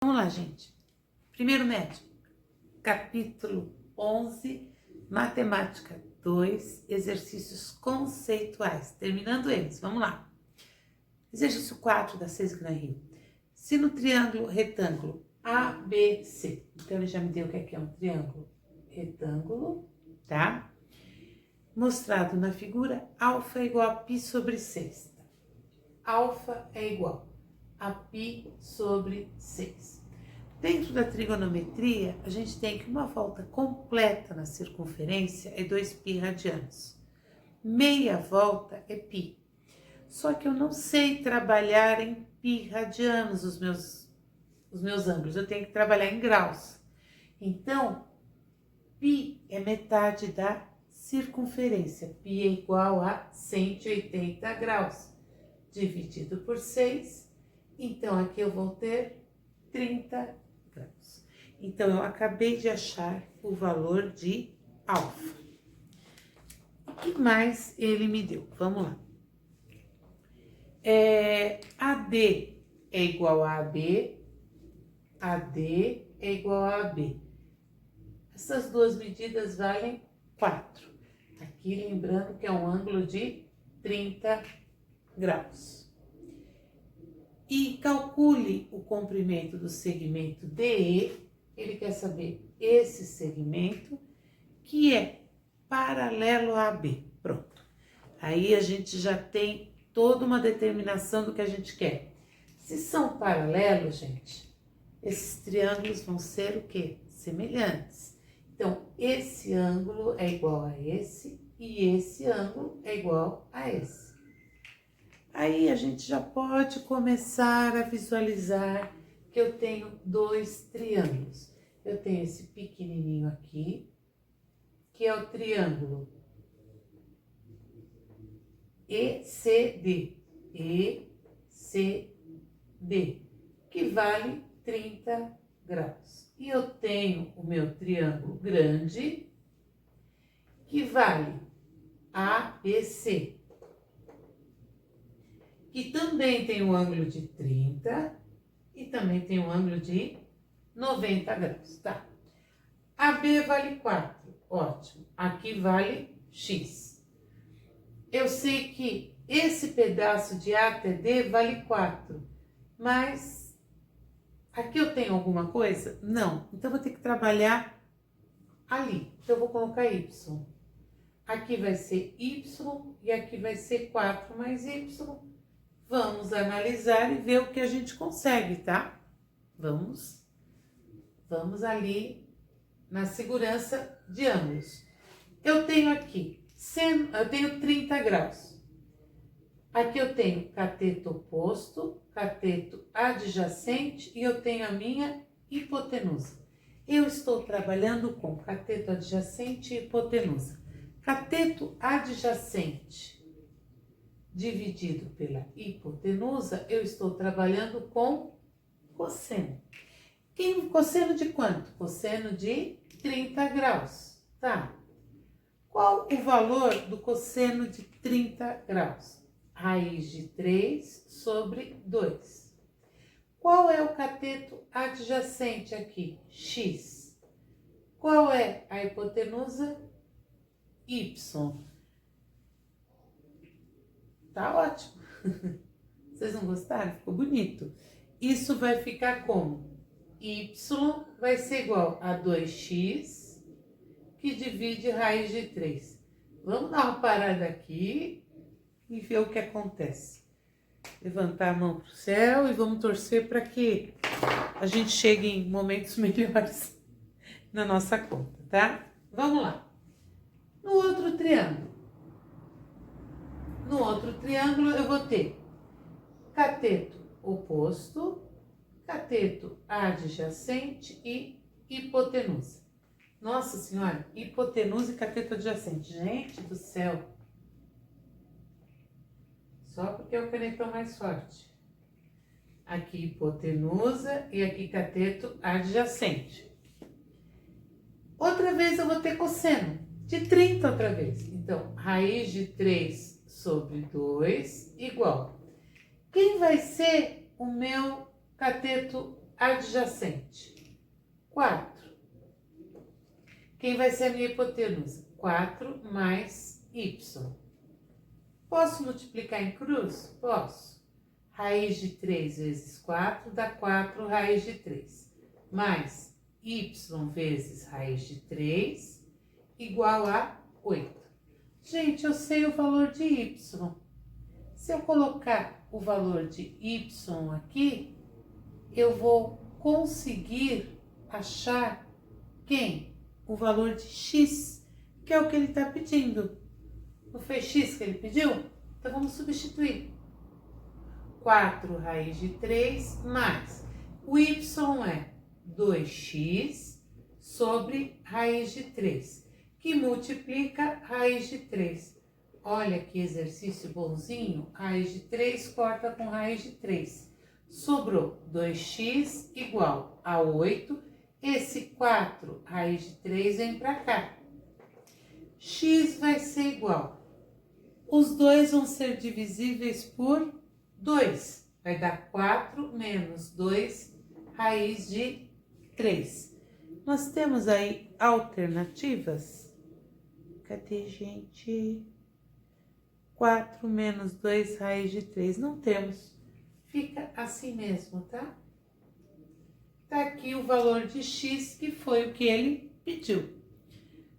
Vamos lá, gente. Primeiro médio, capítulo 11, matemática 2, exercícios conceituais. Terminando eles, vamos lá. Exercício 4 da 6 Gran Rio. Se no triângulo retângulo ABC, então ele já me deu o que é um triângulo retângulo, tá? Mostrado na figura, alfa é igual a π sobre sexta. Alfa é igual a π sobre 6. Dentro da trigonometria, a gente tem que uma volta completa na circunferência é 2π radianos. Meia volta é π. Só que eu não sei trabalhar em π radianos os meus ângulos, eu tenho que trabalhar em graus. Então, π é metade da circunferência. π é igual a 180 graus. Dividido por 6, então aqui eu vou ter 30 graus. Então, eu acabei de achar o valor de alfa. O que mais ele me deu? Vamos lá. AD é igual a AB, AD é igual a AB. Essas duas medidas valem 4. Aqui, lembrando que é um ângulo de 30 graus. E calcule o comprimento do segmento DE, ele quer saber esse segmento, que é paralelo a AB. Pronto. Aí a gente já tem toda uma determinação do que a gente quer. Se são paralelos, gente, esses triângulos vão ser o quê? Semelhantes. Então, esse ângulo é igual a esse e esse ângulo é igual a esse. Aí a gente já pode começar a visualizar que eu tenho dois triângulos. Eu tenho esse pequenininho aqui, que é o triângulo ECD, ECD, que vale 30 graus. E eu tenho o meu triângulo grande, que vale ABC, que também tem um ângulo de 30 e também tem um ângulo de 90 graus, tá? AB vale 4, ótimo. Aqui vale X. Eu sei que esse pedaço de A até D vale 4, mas aqui eu tenho alguma coisa? Não. Então, eu vou ter que trabalhar ali. Então, eu vou colocar Y. Aqui vai ser Y e aqui vai ser 4 mais Y. Vamos analisar e ver o que a gente consegue, tá? Vamos ali na segurança de ângulos. Eu tenho aqui, eu tenho 30 graus. Aqui eu tenho cateto oposto, cateto adjacente e eu tenho a minha hipotenusa. Eu estou trabalhando com cateto adjacente e hipotenusa. Cateto adjacente dividido pela hipotenusa, eu estou trabalhando com cosseno. Cosseno de quanto? Cosseno de 30 graus, tá? Qual o valor do cosseno de 30 graus? Raiz de 3 sobre 2. Qual é o cateto adjacente aqui? X. Qual é a hipotenusa? Y. Tá ótimo. Vocês não gostaram? Ficou bonito. Isso vai ficar como? Y vai ser igual a 2x, que divide raiz de 3. Vamos dar uma parada aqui e ver o que acontece. Levantar a mão pro céu e vamos torcer para que a gente chegue em momentos melhores na nossa conta, tá? Vamos lá. No outro triângulo. No outro triângulo, eu vou ter cateto oposto, cateto adjacente e hipotenusa. Nossa Senhora, hipotenusa e cateto adjacente. Gente do céu. Só porque é o canetão mais forte. Aqui hipotenusa e aqui cateto adjacente. Outra vez eu vou ter cosseno de 30 outra vez. Então, raiz de 3 sobre 2 igual. Quem vai ser o meu cateto adjacente? 4. Quem vai ser a minha hipotenusa? 4 mais y. Posso multiplicar em cruz? Posso. Raiz de 3 vezes 4 dá 4 raiz de 3. Mais y vezes raiz de 3 igual a 8. Gente, eu sei o valor de y. Se eu colocar o valor de y aqui, eu vou conseguir achar quem? O valor de x, que é o que ele está pedindo. Não foi x que ele pediu? Então, vamos substituir. 4 raiz de 3 mais o y é 2x sobre raiz de 3, que multiplica raiz de 3. Olha que exercício bonzinho, raiz de 3 corta com raiz de 3. Sobrou 2x igual a 8, esse 4 raiz de 3 vem para cá. X vai ser igual, os dois vão ser divisíveis por 2, vai dar 4 menos 2 raiz de 3. Nós temos aí alternativas? Cadê, gente? 4 menos 2 raiz de 3. Não temos. Fica assim mesmo, tá? Tá aqui o valor de x, que foi o que ele pediu.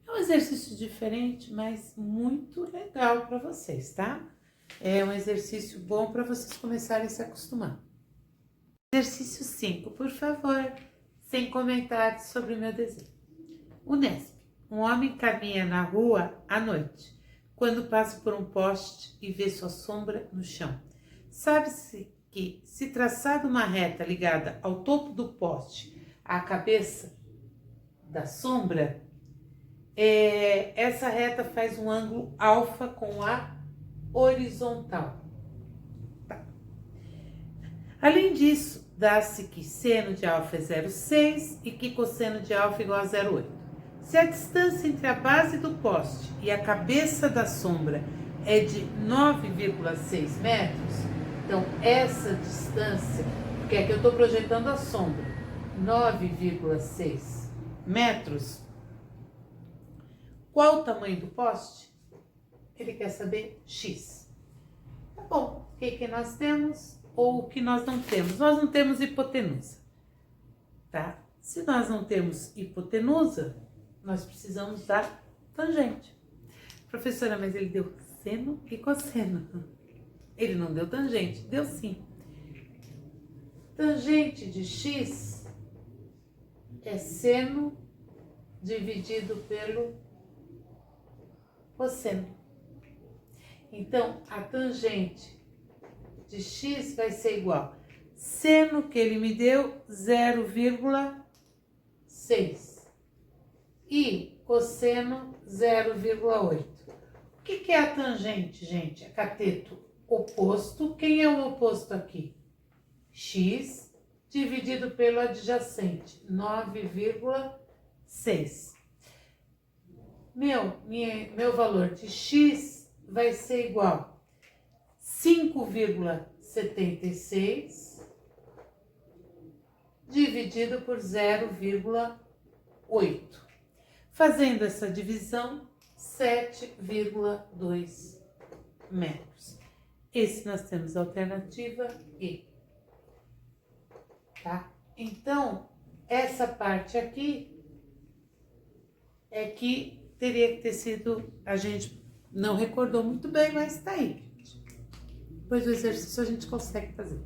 É um exercício diferente, mas muito legal para vocês, tá? É um exercício bom para vocês começarem a se acostumar. Exercício 5, por favor, sem comentários sobre o meu desenho. Unesp. Um homem caminha na rua à noite, quando passa por um poste e vê sua sombra no chão. Sabe-se que, se traçada uma reta ligada ao topo do poste à cabeça da sombra, essa reta faz um ângulo alfa com a horizontal. Tá. Além disso, dá-se que seno de alfa é 0,6 e que cosseno de alfa é igual a 0,8. Se a distância entre a base do poste e a cabeça da sombra é de 9,6 metros, então essa distância, porque aqui eu estou projetando a sombra, 9,6 metros, qual o tamanho do poste? Ele quer saber x. Tá bom, o que nós temos ou o que nós não temos? Nós não temos hipotenusa, tá? Se nós não temos hipotenusa, nós precisamos da tangente. Professora, mas ele deu seno e cosseno. Ele não deu tangente? Deu sim. Tangente de x é seno dividido pelo cosseno. Então, a tangente de x vai ser igual seno que ele me deu 0,6 e cosseno 0,8. O que é a tangente, gente? É cateto oposto. Quem é o oposto aqui? X dividido pelo adjacente, 9,6. Meu valor de x vai ser igual 5,76 dividido por 0,8. Fazendo essa divisão, 7,2 metros. Esse nós temos a alternativa E. Tá? Então, essa parte aqui é que teria que ter sido, a gente não recordou muito bem, mas tá aí. Depois do exercício a gente consegue fazer.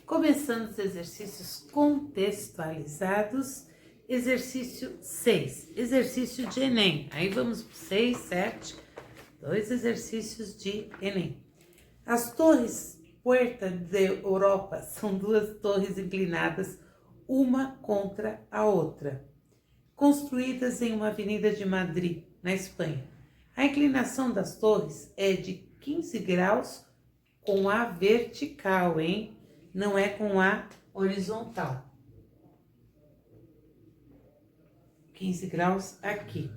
Começando os exercícios contextualizados, exercício 6, exercício de Enem. Aí vamos para 6, 7, 2 exercícios de Enem. As torres Puerta de Europa são duas torres inclinadas, uma contra a outra, construídas em uma avenida de Madrid, na Espanha. A inclinação das torres é de 15 graus com a vertical, hein? Não é com a horizontal. 15 graus aqui.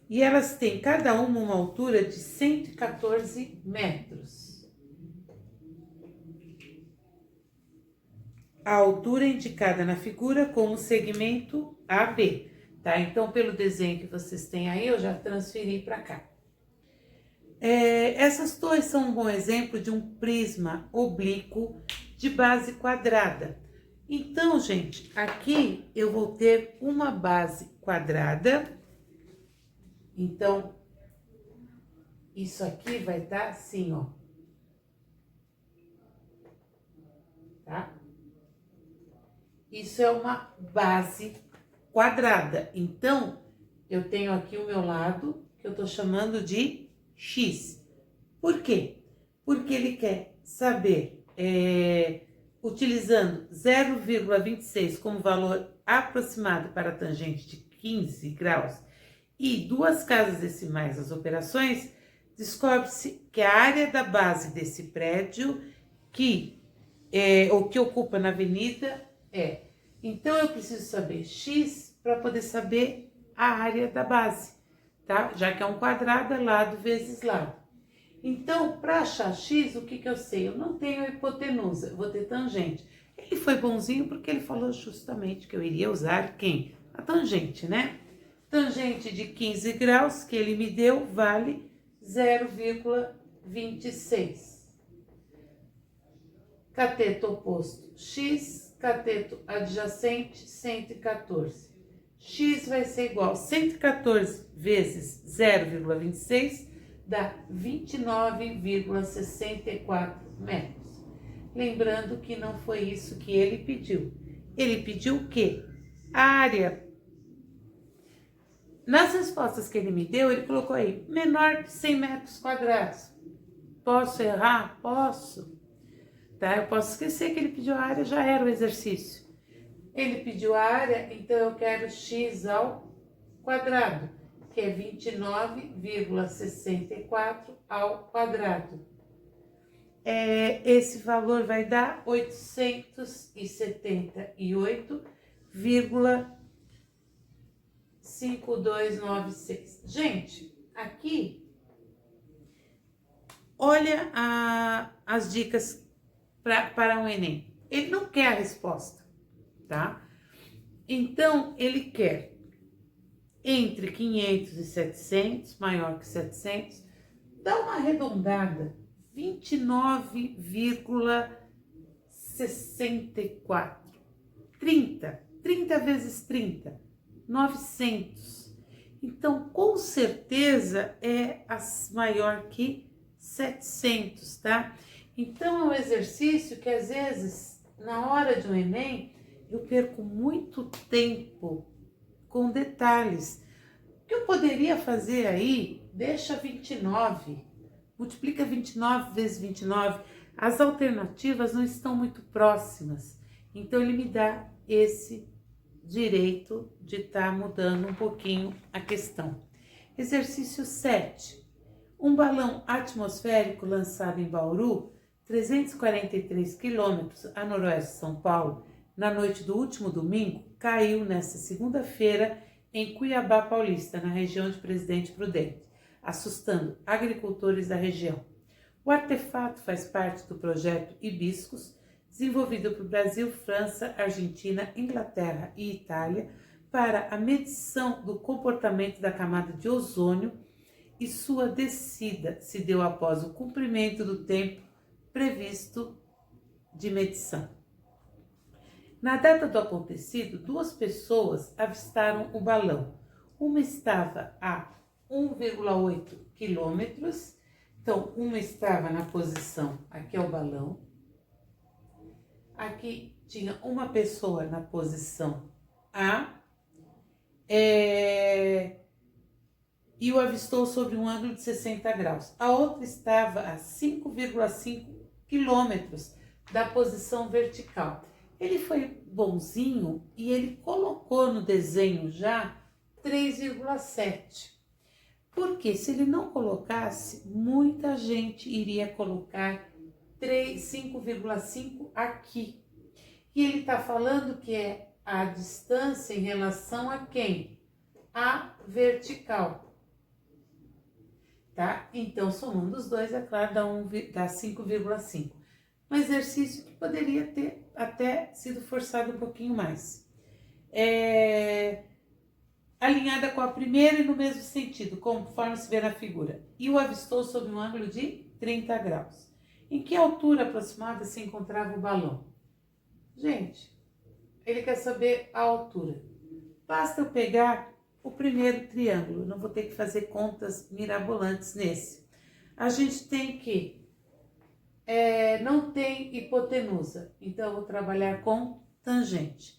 E elas têm cada uma altura de 114 metros. a altura indicada na figura como segmento AB, tá? Então, pelo desenho que vocês têm aí, eu já transferi para cá. Essas torres são um bom exemplo de um prisma oblíquo de base quadrada. Então, gente, aqui eu vou ter uma base quadrada. Então, isso aqui vai estar assim, ó. Tá? Isso é uma base quadrada. Então, eu tenho aqui o meu lado, que eu tô chamando de X. Por quê? Porque ele quer saber, utilizando 0,26 como valor aproximado para a tangente de 15 graus e duas casas decimais das operações, descobre-se que a área da base desse prédio o que ocupa na avenida é. Então, eu preciso saber X para poder saber a área da base, tá? Já que é um quadrado, é lado vezes lado. Então, para achar X, o que eu sei? Eu não tenho hipotenusa, eu vou ter tangente. Ele foi bonzinho porque ele falou justamente que eu iria usar quem? A tangente, né? Tangente de 15 graus que ele me deu vale 0,26. Cateto oposto x, cateto adjacente 114. X vai ser igual a 114 vezes 0,26 dá 29,64 metros. Lembrando que não foi isso que ele pediu. Ele pediu o quê? A área. Nas respostas que ele me deu, ele colocou aí menor que 100 metros quadrados. Posso errar? Posso. Tá? Eu posso esquecer que ele pediu a área, já era o exercício. Ele pediu a área, então eu quero x ao quadrado, que é 29,64 ao quadrado. Esse valor vai dar 878,5296. Gente, aqui, olha as dicas para o Enem. Ele não quer a resposta, tá? Então, ele quer entre 500 e 700, maior que 700, dá uma arredondada, 29,64. 30 vezes 30, 900. Então, com certeza, é maior que 700, tá? Então, é um exercício que, às vezes, na hora de um Enem, eu perco muito tempo com detalhes. O que eu poderia fazer aí? Deixa 29, multiplica 29 vezes 29. As alternativas não estão muito próximas. Então, ele me dá esse direito de estar mudando um pouquinho a questão. Exercício 7. Um balão atmosférico lançado em Bauru, 343 quilômetros a noroeste de São Paulo, na noite do último domingo, caiu nesta segunda-feira em Cuiabá Paulista, na região de Presidente Prudente, assustando agricultores da região. O artefato faz parte do projeto Hibiscus, desenvolvido por Brasil, França, Argentina, Inglaterra e Itália, para a medição do comportamento da camada de ozônio, e sua descida se deu após o cumprimento do tempo previsto de medição. Na data do acontecido, 2 pessoas avistaram o balão. Uma estava a 1,8 quilômetros, então uma estava na posição, aqui é o balão, aqui tinha uma pessoa na posição A, e o avistou sobre um ângulo de 60 graus. A outra estava a 5,5 quilômetros da posição vertical. Ele foi bonzinho e ele colocou no desenho já 3,7. Porque se ele não colocasse, muita gente iria colocar 5,5 aqui. E ele está falando que é a distância em relação a quem? A vertical. Tá? Então, somando os dois, é claro, dá 5,5. um exercício que poderia ter até sido forçado um pouquinho mais. Alinhada com a primeira e no mesmo sentido, conforme se vê na figura, e o avistou sob um ângulo de 30 graus. Em que altura aproximada se encontrava o balão? Gente, ele quer saber a altura. Basta eu pegar o primeiro triângulo, não vou ter que fazer contas mirabolantes nesse. A gente tem que, não tem hipotenusa, então eu vou trabalhar com tangente.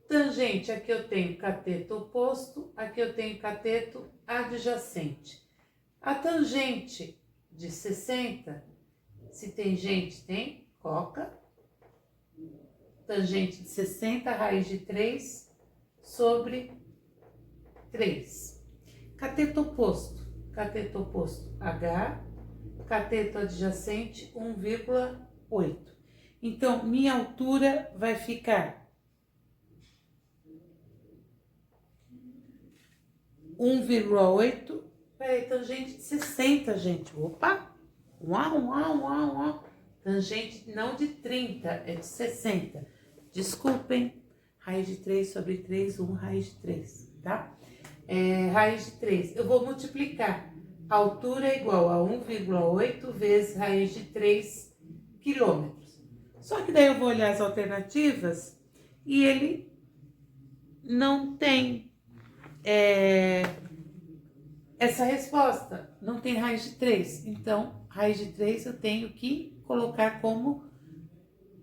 Tangente, aqui eu tenho cateto oposto, aqui eu tenho cateto adjacente. A tangente de 60, se tem gente, tem coca. Tangente de 60, raiz de 3 sobre 3. Cateto oposto H, cateto adjacente 1,8. Então, minha altura vai ficar 1,8. Peraí, tangente de 60, gente. Opa! Uau. Tangente não de 30, é de 60. Desculpem. Raiz de 3 sobre 3, 1 raiz de 3, tá? Raiz de 3. Eu vou multiplicar. A altura é igual a 1,8 vezes raiz de 3 quilômetros. Só que daí eu vou olhar as alternativas e ele não tem essa resposta. Não tem raiz de 3. Então, raiz de 3 eu tenho que colocar como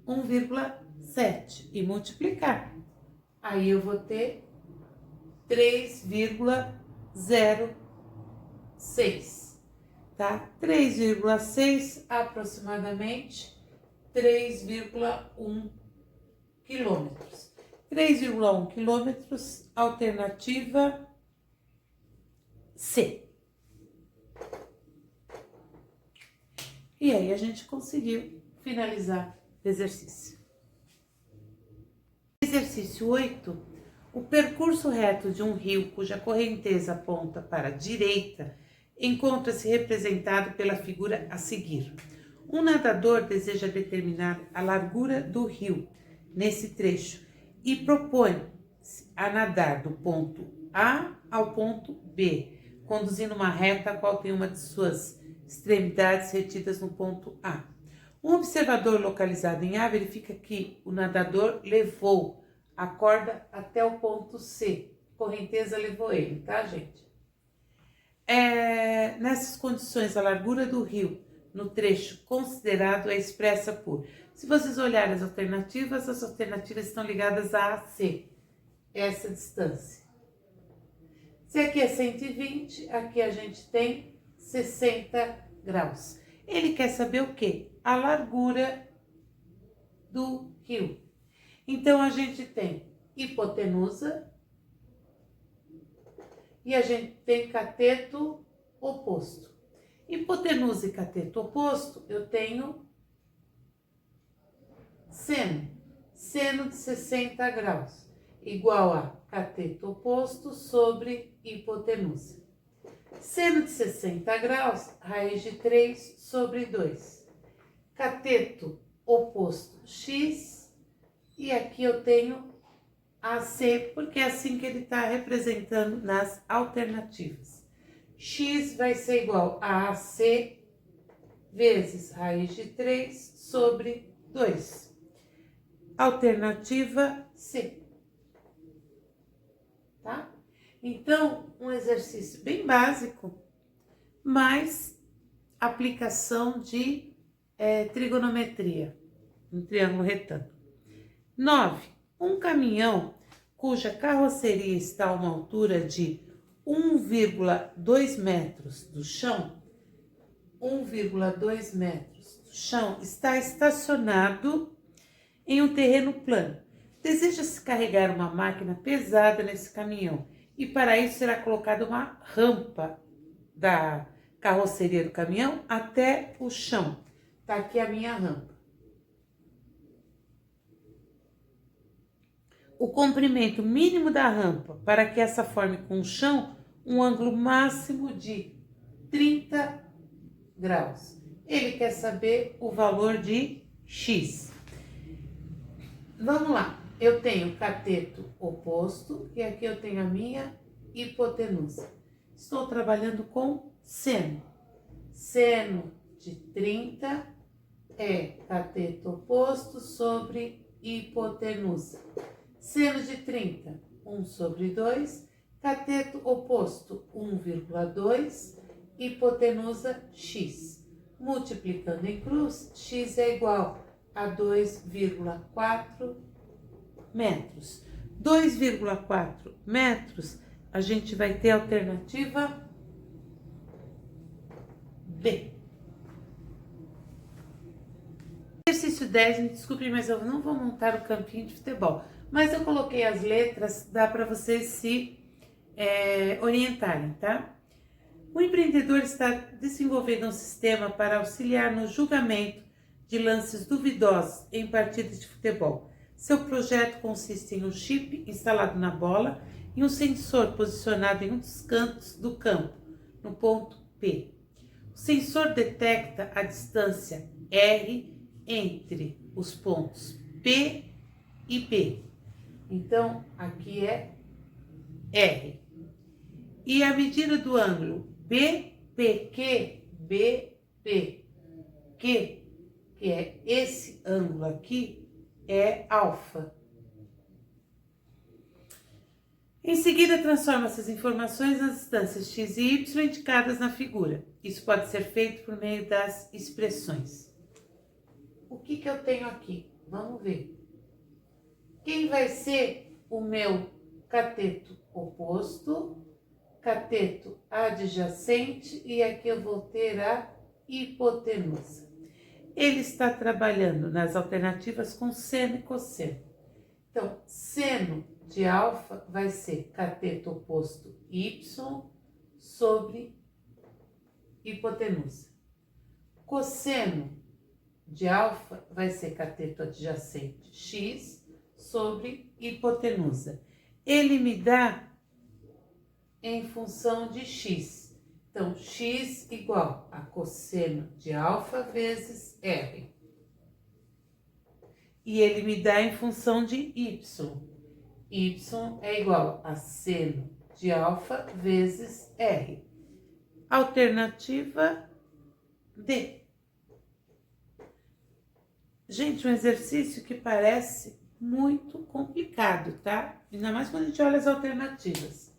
1,7 e multiplicar. Aí eu vou ter 3,06, tá? 3,6 aproximadamente 3,1 quilômetros. 3,1 quilômetros, alternativa C. E aí a gente conseguiu finalizar o exercício. Exercício 8. O percurso reto de um rio cuja correnteza aponta para a direita encontra-se representado pela figura a seguir. Um nadador deseja determinar a largura do rio nesse trecho e propõe-se a nadar do ponto A ao ponto B, conduzindo uma reta a qual tem uma de suas extremidades retidas no ponto A. Um observador localizado em A verifica que o nadador levou a corda até o ponto C. Correnteza levou ele, tá, gente? Nessas condições, a largura do rio no trecho considerado é expressa por... Se vocês olharem as alternativas estão ligadas a AC, essa distância. Se aqui é 120, aqui a gente tem 60 graus. Ele quer saber o quê? A largura do rio. Então, a gente tem hipotenusa e a gente tem cateto oposto. Hipotenusa e cateto oposto, eu tenho seno. Seno de 60 graus, igual a cateto oposto sobre hipotenusa. Seno de 60 graus, raiz de 3 sobre 2. Cateto oposto x, e aqui eu tenho AC, porque é assim que ele está representando nas alternativas. X vai ser igual a AC vezes raiz de 3 sobre 2. Alternativa C. Tá? Então, um exercício bem básico, mas aplicação de trigonometria, um triângulo retângulo. 9. Um caminhão cuja carroceria está a uma altura de 1,2 metros do chão, 1,2 metros do chão, está estacionado em um terreno plano. Deseja-se carregar uma máquina pesada nesse caminhão e para isso será colocada uma rampa da carroceria do caminhão até o chão. Tá aqui a minha rampa. O comprimento mínimo da rampa para que essa forme com o chão um ângulo máximo de 30 graus. Ele quer saber o valor de x. Vamos lá, eu tenho cateto oposto e aqui eu tenho a minha hipotenusa. Estou trabalhando com seno. Seno de 30 é cateto oposto sobre hipotenusa. Seno de 30, 1 sobre 2, cateto oposto 1,2, hipotenusa x. Multiplicando em cruz, x é igual a 2,4 metros. 2,4 metros, a gente vai ter a alternativa B. Exercício 10, me desculpe, mas eu não vou montar o campinho de futebol. Mas eu coloquei as letras, dá para vocês se orientarem, tá? O empreendedor está desenvolvendo um sistema para auxiliar no julgamento de lances duvidosos em partidas de futebol. Seu projeto consiste em um chip instalado na bola e um sensor posicionado em um dos cantos do campo, no ponto P. O sensor detecta a distância R entre os pontos P e B. Então, aqui é R. E a medida do ângulo BPQ, que é esse ângulo aqui, é alfa. Em seguida, transforma essas informações nas distâncias x e y indicadas na figura. Isso pode ser feito por meio das expressões. O que eu tenho aqui? Vamos ver. Quem vai ser o meu cateto oposto, cateto adjacente e aqui eu vou ter a hipotenusa. Ele está trabalhando nas alternativas com seno e cosseno. Então, seno de alfa vai ser cateto oposto y sobre hipotenusa. Cosseno de alfa vai ser cateto adjacente x sobre hipotenusa. Ele me dá em função de x. Então, x igual a cosseno de alfa vezes r. E ele me dá em função de y. Y é igual a seno de alfa vezes r. Alternativa D. Gente, um exercício que parece muito complicado, tá? Ainda mais quando a gente olha as alternativas.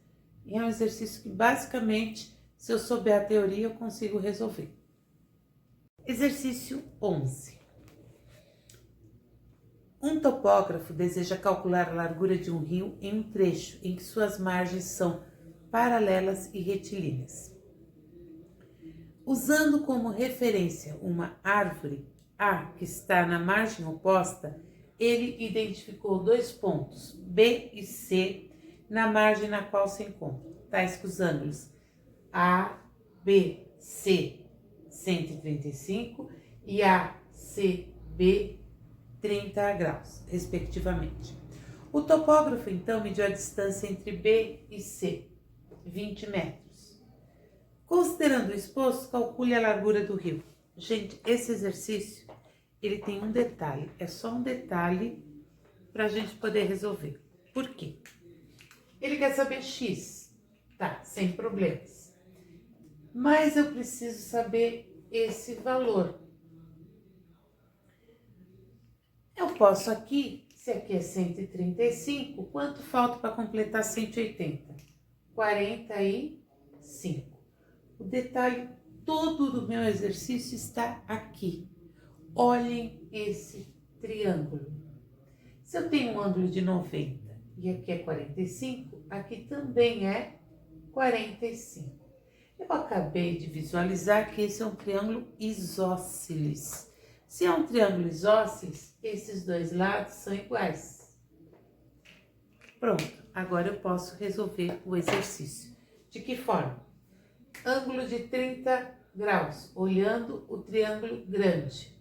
E é um exercício que, basicamente, se eu souber a teoria, eu consigo resolver. Exercício 11. Um topógrafo deseja calcular a largura de um rio em um trecho em que suas margens são paralelas e retilíneas. Usando como referência uma árvore A que está na margem oposta, ele identificou dois pontos, B e C, na margem na qual se encontram, tais que os ângulos ABC 135 e ACB 30 graus, respectivamente. O topógrafo, então, mediu a distância entre B e C, 20 metros. Considerando o exposto, calcule a largura do rio. Gente, esse exercício, ele tem um detalhe, é só um detalhe para a gente poder resolver. Por quê? Ele quer saber x, tá, sem problemas. Mas eu preciso saber esse valor. Eu posso aqui, se aqui é 135, quanto falta para completar 180? 45. O detalhe todo do meu exercício está aqui. Olhem esse triângulo. Se eu tenho um ângulo de 90 e aqui é 45, aqui também é 45. Eu acabei de visualizar que esse é um triângulo isósceles. Se é um triângulo isósceles, esses dois lados são iguais. Pronto, agora eu posso resolver o exercício. De que forma? Ângulo de 30 graus, olhando o triângulo grande.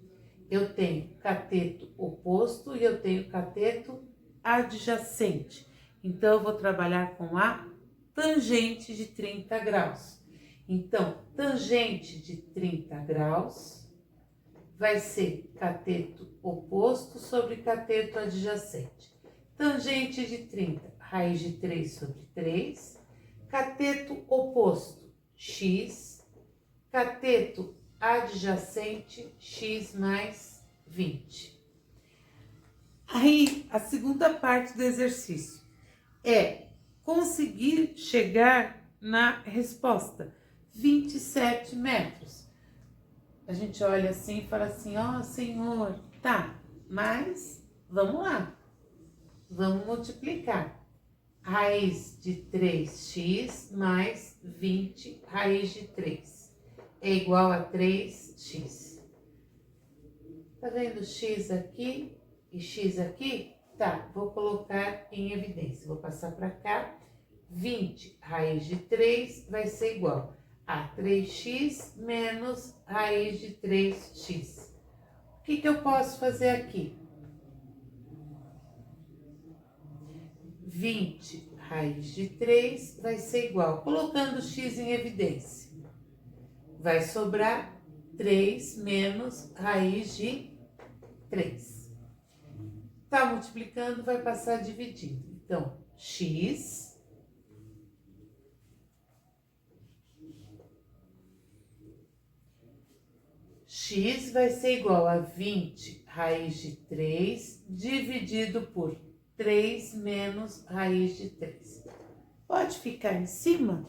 Eu tenho cateto oposto e eu tenho cateto adjacente. Então, eu vou trabalhar com a tangente de 30 graus. Então, tangente de 30 graus vai ser cateto oposto sobre cateto adjacente. Tangente de 30, raiz de 3 sobre 3. Cateto oposto, x. Cateto adjacente, x mais 20. Aí, a segunda parte do exercício é conseguir chegar na resposta, 27 metros. A gente olha assim e fala assim, ó, senhor, tá, mas vamos lá, vamos multiplicar. Raiz de 3x mais 20, raiz de 3, é igual a 3x. Tá vendo x aqui e x aqui? Tá, vou colocar em evidência, vou passar para cá. 20 raiz de 3 vai ser igual a 3x menos raiz de 3x. O que eu posso fazer aqui? 20 raiz de 3 vai ser igual, colocando x em evidência, vai sobrar 3 menos raiz de 3. Tá multiplicando, vai passar dividindo. Então, x vai ser igual a 20 raiz de 3 dividido por 3 menos raiz de 3. Pode ficar em cima?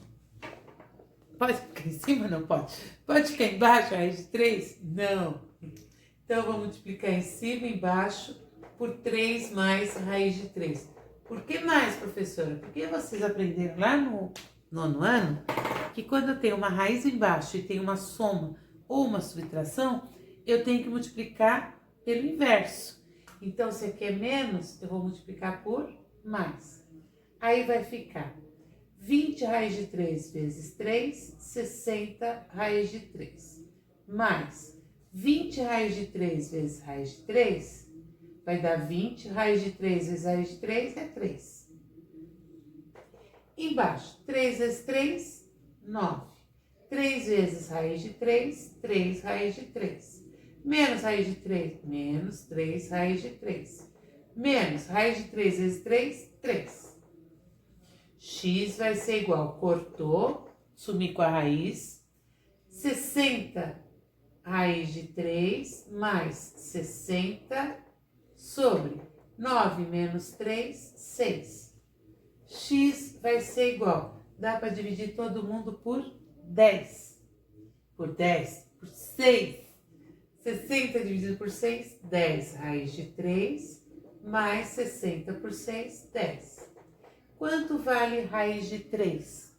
Pode ficar em cima? Não pode. Pode ficar embaixo, raiz de 3? Não. Então, eu vou multiplicar em cima e embaixo por 3 mais raiz de 3. Por que mais, professora? Porque vocês aprenderam lá no nono ano que quando eu tenho uma raiz embaixo e tenho uma soma ou uma subtração, eu tenho que multiplicar pelo inverso. Então, se aqui é menos, eu vou multiplicar por mais. Aí vai ficar 20 raiz de 3 vezes 3, 60 raiz de 3. Mais 20 raiz de 3 vezes raiz de 3, vai dar 20 raiz de 3 vezes raiz de 3 é 3. Embaixo, 3 vezes 3, 9. 3 vezes raiz de 3, 3 raiz de 3. Menos raiz de 3, menos 3 raiz de 3. Menos raiz de 3 vezes 3, 3. X vai ser igual, cortou, sumi com a raiz, 60 raiz de 3 mais 60 sobre 9 menos 3, 6. X vai ser igual, dá para dividir todo mundo por 10. Por 10, por 6. 60 dividido por 6, 10 raiz de 3, mais 60 por 6, 10. Quanto vale raiz de 3?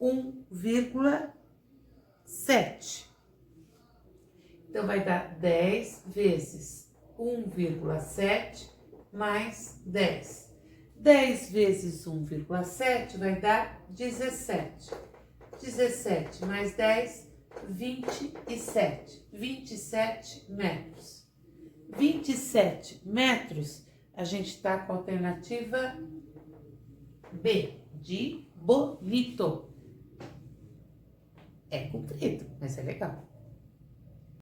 1,7. Então, vai dar 10 vezes 1,7 mais 10. 10 vezes 1,7 vai dar 17. 17 mais 10, 27. 27 metros. 27 metros, a gente está com a alternativa B, de bonito. É comprido, mas é legal.